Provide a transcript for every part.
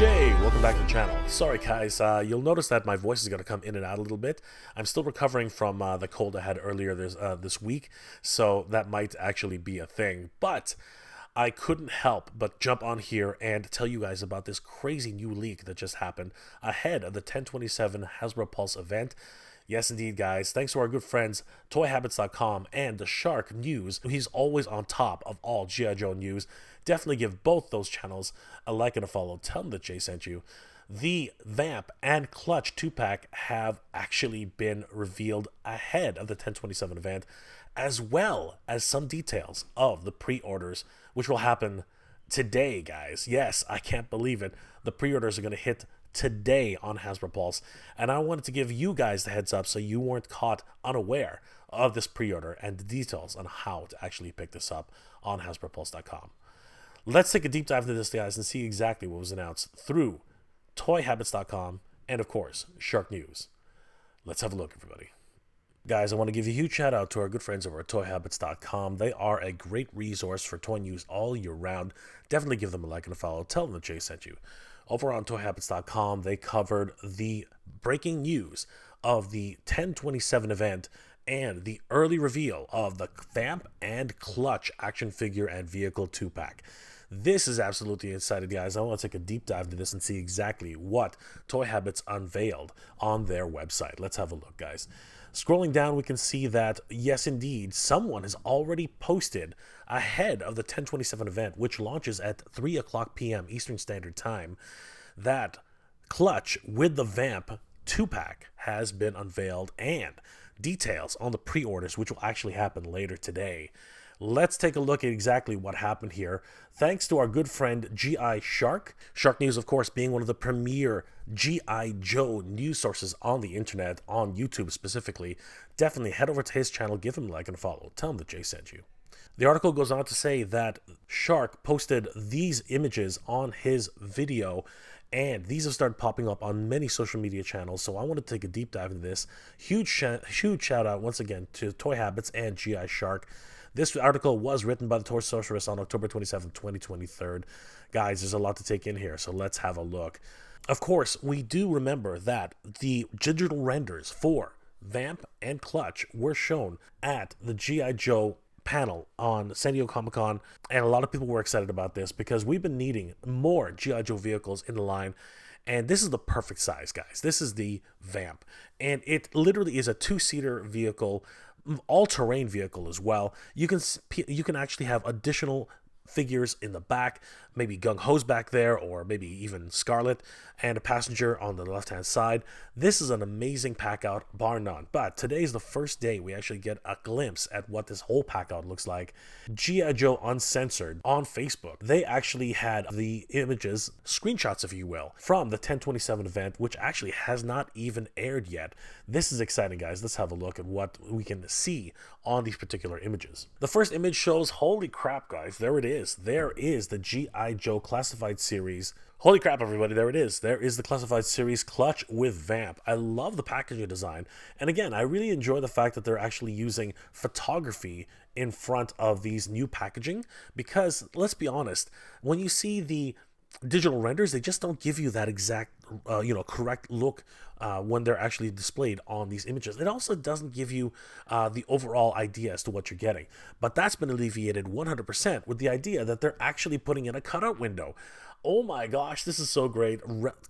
Jay, welcome back to the channel. Sorry guys, you'll notice that my voice is going to come in and out a little bit. I'm still recovering from the cold I had earlier this week, so that might actually be a thing. But I couldn't help but jump on here and tell you guys about this crazy new leak that just happened ahead of the 10/27 Hasbro Pulse event. Yes, indeed, guys. Thanks to our good friends, ToyHabits.com and the Shark News. He's always on top of all GI Joe news. Definitely give both those channels a like and a follow. Tell them that Jay sent you. The Vamp and Clutch 2-pack have actually been revealed ahead of the 10/27 event, as well as some details of the pre-orders, which will happen today, guys. Yes, I can't believe it. The pre-orders are going to hit today on Hasbro Pulse, and I wanted to give you guys the heads up so you weren't caught unaware of this pre-order and the details on how to actually pick this up on HasbroPulse.com. Let's take a deep dive into this, guys, and see exactly what was announced through ToyHabits.com and, of course, Shark News. Let's have a look, everybody. Guys, I want to give a huge shout out to our good friends over at ToyHabits.com. They are a great resource for toy news all year round. Definitely give them a like and a follow. Tell them that Jay sent you. Over on ToyHabits.com, they covered the breaking news of the 10/27 event and the early reveal of the Vamp and Clutch action figure and vehicle 2-pack. This is absolutely exciting, guys. I want to take a deep dive into this and see exactly what Toy Habits unveiled on their website. Let's have a look, guys. Scrolling down, we can see that, yes, indeed, someone has already posted ahead of the 10/27 event, which launches at 3 o'clock p.m. Eastern Standard Time, that Clutch with the Vamp 2-pack has been unveiled and details on the pre-orders, which will actually happen later today. Let's take a look at exactly what happened here. Thanks to our good friend GI Shark. Shark News, of course, being one of the premier GI Joe news sources on the internet, on YouTube specifically. Definitely head over to his channel, give him a like and a follow. Tell him that Jay sent you. The article goes on to say that Shark posted these images on his video, and these have started popping up on many social media channels, so I want to take a deep dive into this. Huge shout out once again to Toy Habits and GI Shark. This article was written by the Toy Sorceress on October 27, 2023. Guys, there's a lot to take in here, so let's have a look. Of course, we do remember that the digital renders for Vamp and Clutch were shown at the GI Joe panel on San Diego Comic-Con, and a lot of people were excited about this because we've been needing more GI Joe vehicles in the line, and this is the perfect size, guys. This is the Vamp, and it literally is a two-seater vehicle, all-terrain vehicle as well. You can actually have additional figures in the back, maybe Gung Ho's back there, or maybe even Scarlet, and a passenger on the left-hand side. This is an amazing pack-out, bar none. But today's the first day we actually get a glimpse at what this whole pack-out looks like. GI Joe Uncensored on Facebook, they actually had the images, screenshots if you will, from the 10/27 event, which actually has not even aired yet. This is exciting, guys. Let's have a look at what we can see on these particular images. The first image shows, holy crap, guys, there it is. There is the GI Joe Classified Series. Holy crap, everybody, there it is. There is the Classified Series Clutch with Vamp. I love the packaging design. And again, I really enjoy the fact that they're actually using photography in front of these new packaging, because let's be honest, when you see the digital renders, they just don't give you that exact correct look when they're actually displayed on these images. It also doesn't give you the overall idea as to what you're getting, but that's been alleviated 100% with the idea that they're actually putting in a cutout window. Oh my gosh, this is so great.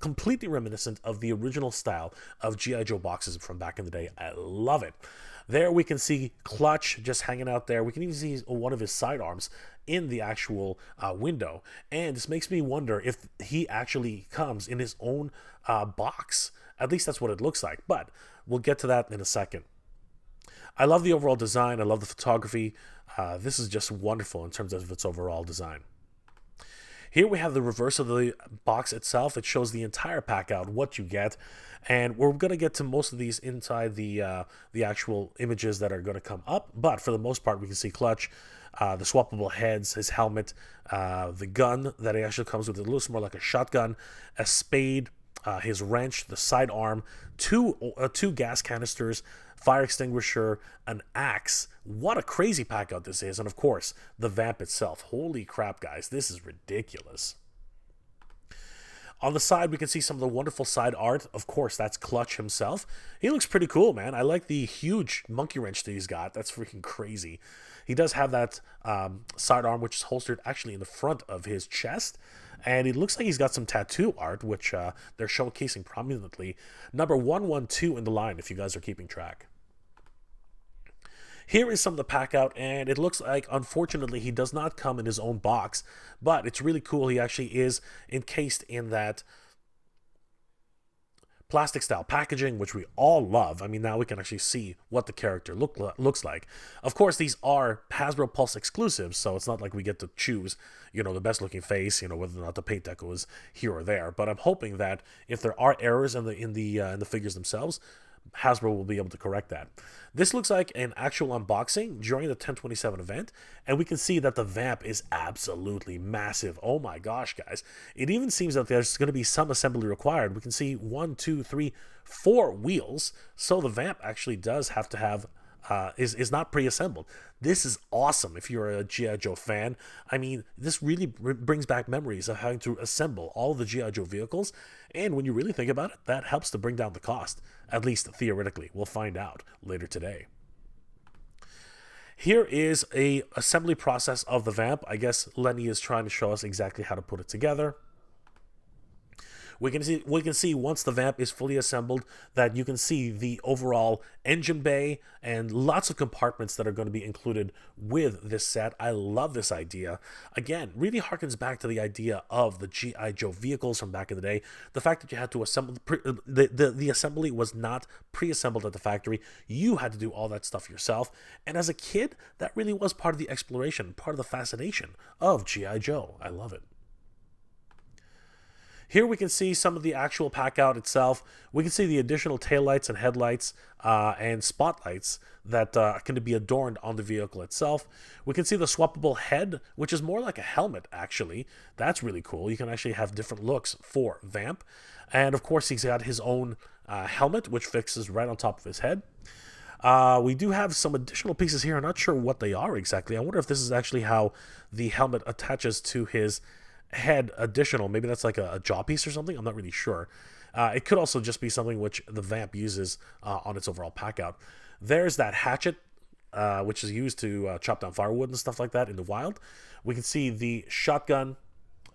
Completely reminiscent of the original style of GI Joe boxes from back in the day. I love it. There we can see Clutch just hanging out there. We can even see one of his sidearms in the actual window. And this makes me wonder if he actually comes in his own box. At least that's what it looks like. But we'll get to that in a second. I love the overall design. I love the photography. This is just wonderful in terms of its overall design. Here we have the reverse of the box itself. It shows the entire pack out, what you get, and we're going to get to most of these inside the actual images that are going to come up, but for the most part we can see Clutch, the swappable heads, his helmet, the gun that he actually comes with. It looks more like a shotgun, a spade, his wrench, the sidearm, two gas canisters, fire extinguisher, an axe. What a crazy pack out this is. And of course, the Vamp itself. Holy crap, guys. This is ridiculous. On the side, we can see some of the wonderful side art. Of course, that's Clutch himself. He looks pretty cool, man. I like the huge monkey wrench that he's got. That's freaking crazy. He does have that sidearm, which is holstered actually in the front of his chest. And it looks like he's got some tattoo art, which they're showcasing prominently. Number 112 in the line, if you guys are keeping track. Here is some of the pack out, and it looks like, unfortunately, he does not come in his own box, but it's really cool. He actually is encased in that plastic style packaging, which we all love. I mean, now we can actually see what the character looks like. Of course, these are Hasbro Pulse exclusives, so it's not like we get to choose, the best looking face, whether or not the paint deco is here or there. But I'm hoping that if there are errors in the figures themselves, Hasbro will be able to correct that. This looks like an actual unboxing during the 1027 event, and we can see that the Vamp is absolutely massive. Oh my gosh, guys. It even seems that there's going to be some assembly required. We can see 1, 2, 3, 4 wheels, so the Vamp actually does have to have is not pre-assembled. This is awesome if you're a GI Joe fan. I mean, this really brings back memories of having to assemble all the GI Joe vehicles, and when you really think about it, that helps to bring down the cost, at least theoretically. We'll find out later today. Here is a assembly process of the Vamp. I guess Lenny is trying to show us exactly how to put it together. We can see once the Vamp is fully assembled that you can see the overall engine bay and lots of compartments that are going to be included with this set. I love this idea. Again, really harkens back to the idea of the GI Joe vehicles from back in the day. The fact that you had to assemble the assembly was not pre-assembled at the factory. You had to do all that stuff yourself. And as a kid, that really was part of the exploration, part of the fascination of GI Joe. I love it. Here we can see some of the actual pack out itself. We can see the additional taillights and headlights and spotlights that can be adorned on the vehicle itself. We can see the swappable head, which is more like a helmet, actually. That's really cool. You can actually have different looks for Vamp. And, of course, he's got his own helmet, which fixes right on top of his head. We do have some additional pieces here. I'm not sure what they are exactly. I wonder if this is actually how the helmet attaches to his head additional. Maybe that's like a jaw piece or something. I'm not really sure. It could also just be something which the Vamp uses on its overall pack out. There's that hatchet, which is used to chop down firewood and stuff like that in the wild. We can see the shotgun.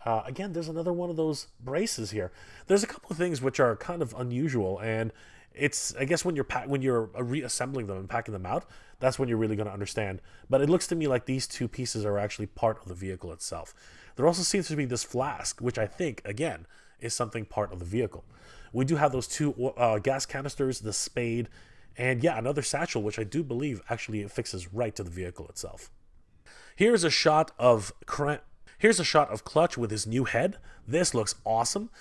Again, there's another one of those braces here. There's a couple of things which are kind of unusual, and it's, I guess, when you're reassembling them and packing them out, that's when you're really going to understand. But it looks to me like these two pieces are actually part of the vehicle itself. There also seems to be this flask, which I think, again, is something part of the vehicle. We do have those two gas canisters, the spade, and yeah, another satchel, which I do believe actually affixes right to the vehicle itself. Here's a shot of Clutch with his new head. This looks awesome.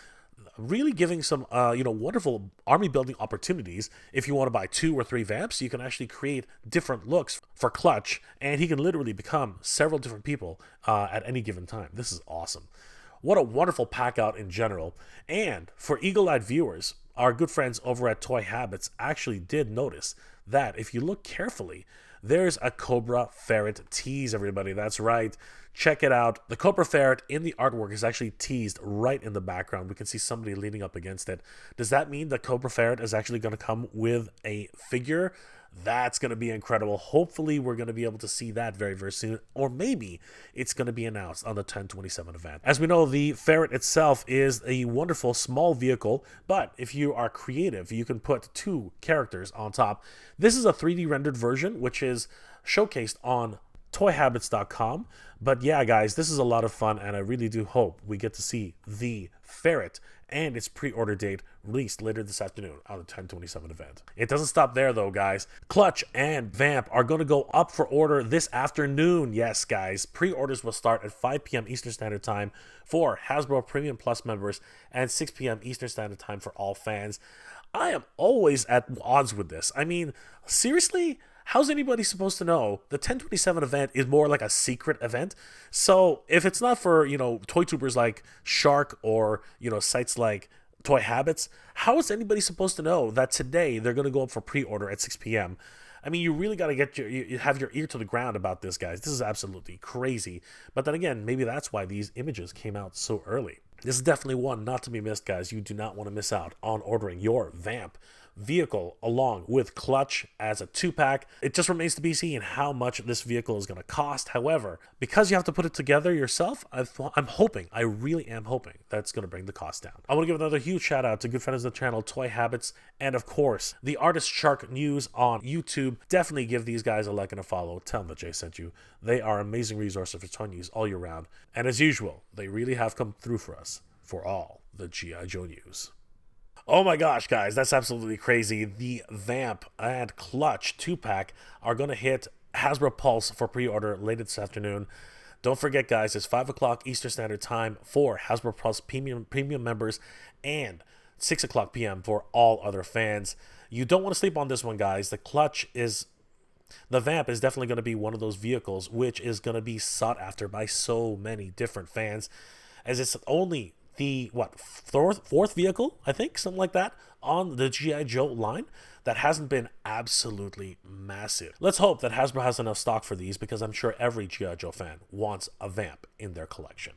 Really giving some wonderful army building opportunities. If you want to buy 2 or 3 Vamps, you can actually create different looks for Clutch, and he can literally become several different people at any given time. This is awesome. What a wonderful pack out in general. And for eagle-eyed viewers, our good friends over at Toy Habits actually did notice that if you look carefully, there's a Cobra Feret tease, everybody. That's right. Check it out. The Cobra Feret in the artwork is actually teased right in the background. We can see somebody leaning up against it. Does that mean that Cobra Feret is actually going to come with a figure? That's going to be incredible. Hopefully, we're going to be able to see that very, very soon. Or maybe it's going to be announced on the 1027 event. As we know, the Ferret itself is a wonderful small vehicle, but if you are creative, you can put 2 characters on top. This is a 3D rendered version, which is showcased on toyhabits.com. But yeah, guys, this is a lot of fun, and I really do hope we get to see the Ferret and its pre-order date released later this afternoon on the 1027 event. It doesn't stop there, though, guys. Clutch and Vamp are going to go up for order this afternoon. Yes, guys, pre-orders will start at 5 p.m. Eastern Standard Time for Hasbro Premium Plus members and 6 p.m. Eastern Standard Time for all fans. I am always at odds with this. I mean, seriously? How's anybody supposed to know? The 1027 event is more like a secret event. So if it's not for, toy tubers like Shark or, sites like Toy Habits, how is anybody supposed to know that today they're going to go up for pre-order at 6 p.m.? I mean, you really got to have your ear to the ground about this, guys. This is absolutely crazy. But then again, maybe that's why these images came out so early. This is definitely one not to be missed, guys. You do not want to miss out on ordering your Vamp vehicle along with Clutch as a 2-pack. It just remains to be seen how much this vehicle is going to cost. However, because you have to put it together yourself, I'm hoping, I really am hoping, that's going to bring the cost down. I want to give another huge shout out to good friends of the channel, Toy Habits, and of course, the Artist Shark News on YouTube. Definitely give these guys a like and a follow. Tell them that Jay sent you. They are amazing resources for toy news all year round. And as usual, they really have come through for us for all the GI Joe news. Oh my gosh, guys, that's absolutely crazy. The Vamp and Clutch 2-pack are going to hit Hasbro Pulse for pre-order later this afternoon. Don't forget, guys, it's 5 o'clock Eastern Standard Time for Hasbro Pulse premium members and 6 o'clock p.m. for all other fans. You don't want to sleep on this one, guys. The Vamp is definitely going to be one of those vehicles which is going to be sought after by so many different fans, as it's only the fourth vehicle, I think, something like that, on the GI Joe line that hasn't been absolutely massive. Let's hope that Hasbro has enough stock for these, because I'm sure every GI Joe fan wants a Vamp in their collection.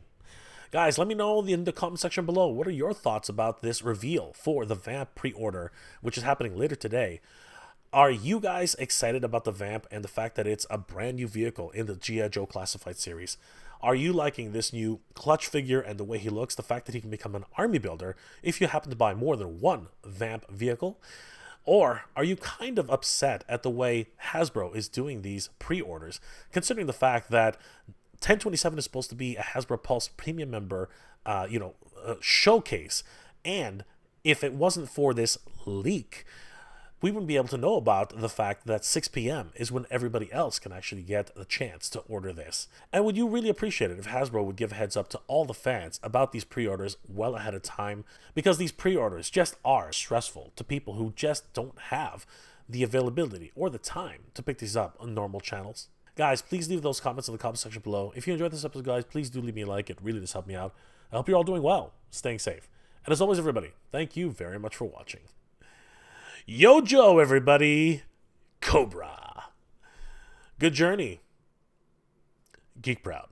Guys, let me know in the comment section below, what are your thoughts about this reveal for the Vamp pre-order, which is happening later today? Are you guys excited about the Vamp and the fact that it's a brand new vehicle in the GI Joe Classified series? Are you liking this new Clutch figure and the way he looks, the fact that he can become an army builder if you happen to buy more than one Vamp vehicle? Or are you kind of upset at the way Hasbro is doing these pre-orders, considering the fact that 1027 is supposed to be a Hasbro Pulse premium member, showcase, and if it wasn't for this leak, we wouldn't be able to know about the fact that 6 p.m. is when everybody else can actually get the chance to order this. And would you really appreciate it if Hasbro would give a heads up to all the fans about these pre-orders well ahead of time? Because these pre-orders just are stressful to people who just don't have the availability or the time to pick these up on normal channels. Guys, please leave those comments in the comment section below. If you enjoyed this episode, guys, please do leave me a like. It really does help me out. I hope you're all doing well, staying safe. And as always, everybody, thank you very much for watching. Yo, Joe, everybody. Cobra. Good journey. Geek proud.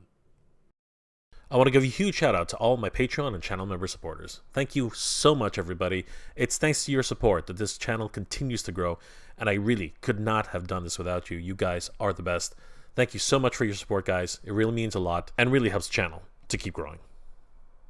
I want to give a huge shout out to all my Patreon and channel member supporters. Thank you so much, everybody. It's thanks to your support that this channel continues to grow, and I really could not have done this without you. You guys are the best. Thank you so much for your support, guys. It really means a lot and really helps the channel to keep growing.